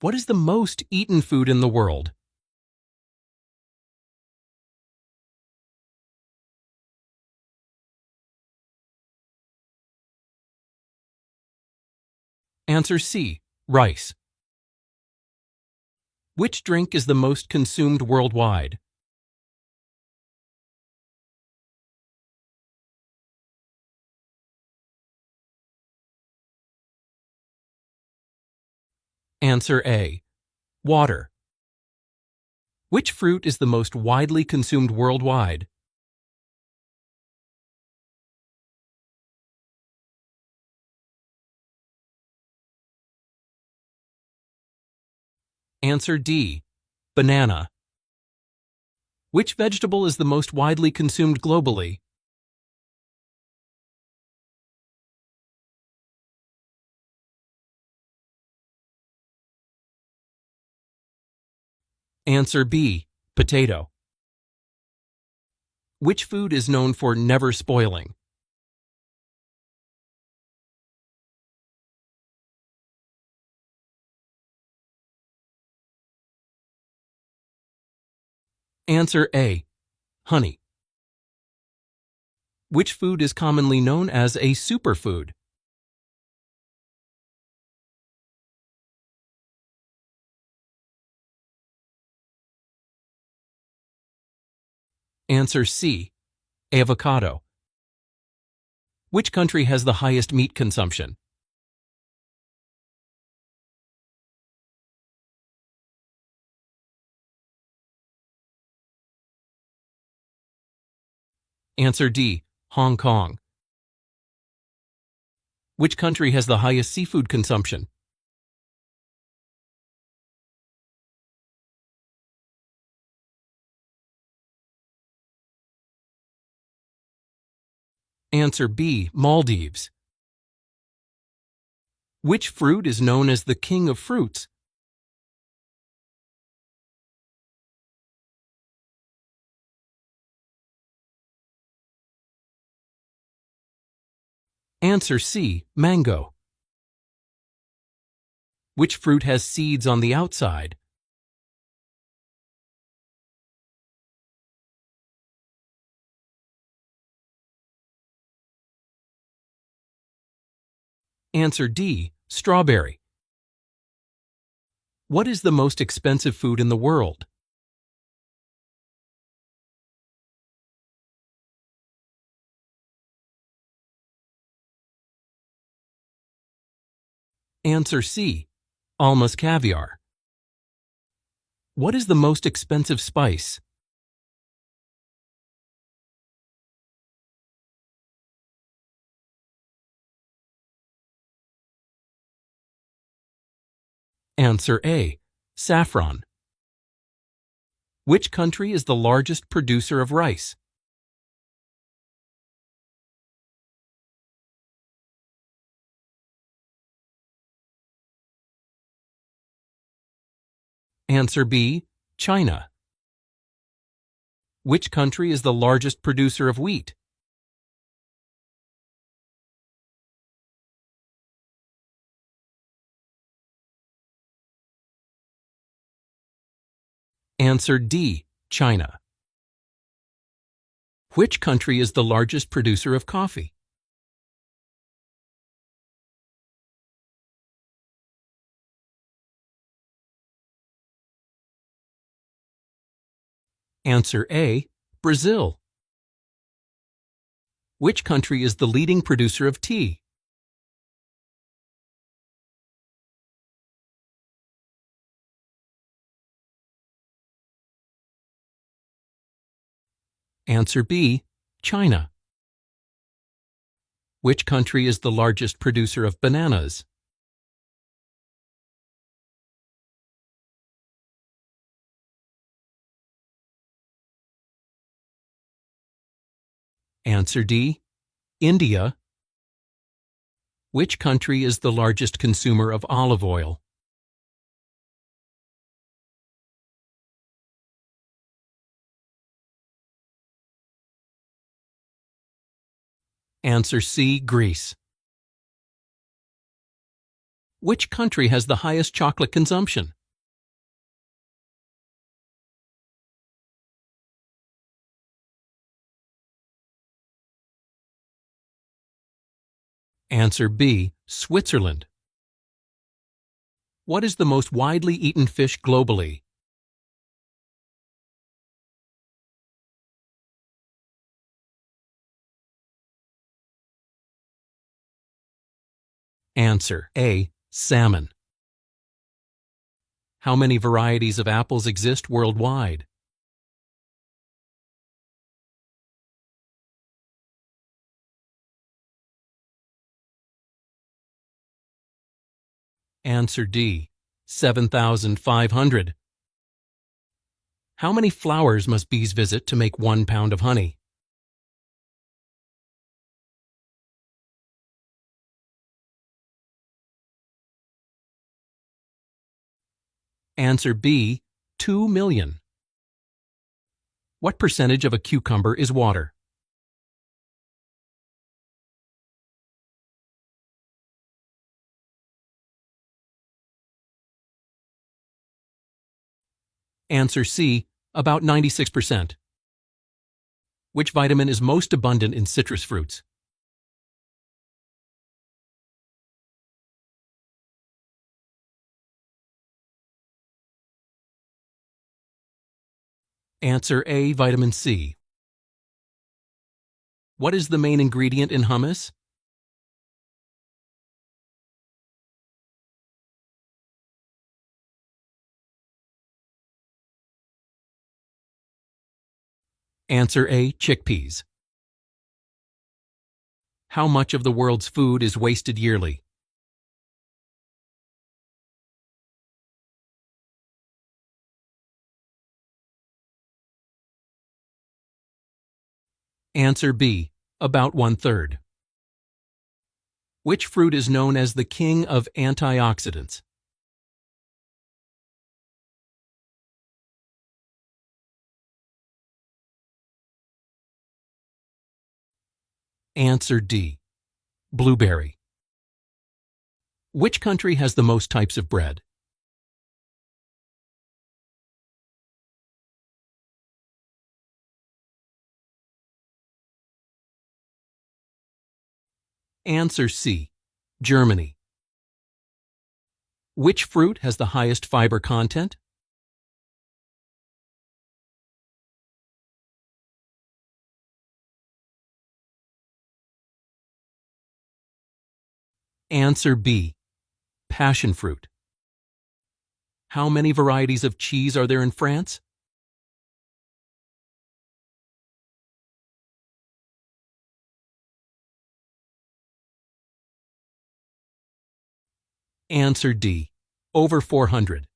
What is the most eaten food in the world? Answer C. Rice. Which drink is the most consumed worldwide? Answer A. Water. Which fruit is the most widely consumed worldwide? Answer D. Banana. Which vegetable is the most widely consumed globally? Answer B. Potato. Which food is known for never spoiling? Answer A. Honey. Which food is commonly known as a superfood? Answer C. Avocado. Which country has the highest meat consumption? Answer D. Hong Kong. Which country has the highest seafood consumption? Answer B. Maldives. Which fruit is known as the king of fruits? Answer C. Mango. Which fruit has seeds on the outside? Answer D. Strawberry. What is the most expensive food in the world? Answer C. Almas caviar. What is the most expensive spice? Answer A. Saffron. Which country is the largest producer of rice? Answer B. China. Which country is the largest producer of wheat? Answer D. China. Which country is the largest producer of coffee? Answer A. Brazil. Which country is the leading producer of tea? Answer B. China. Which country is the largest producer of bananas? Answer D. India. Which country is the largest consumer of olive oil? Answer C. Greece. Which country has the highest chocolate consumption? Answer B, Switzerland. What is the most widely eaten fish globally? Answer A, salmon. How many varieties of apples exist worldwide? Answer D, 7,500. How many flowers must bees visit to make 1 pound of honey? Answer B, 2 million. What percentage of a cucumber is water? Answer C, about 96%. Which vitamin is most abundant in citrus fruits? Answer A, vitamin C. What is the main ingredient in hummus? Answer A, chickpeas. How much of the world's food is wasted yearly? Answer B, about 1/3. Which fruit is known as the king of antioxidants? Answer D, blueberry. Which country has the most types of bread? Answer C, Germany. Which fruit has the highest fiber content? Answer B, passion fruit. How many varieties of cheese are there in France? Answer D, over 400.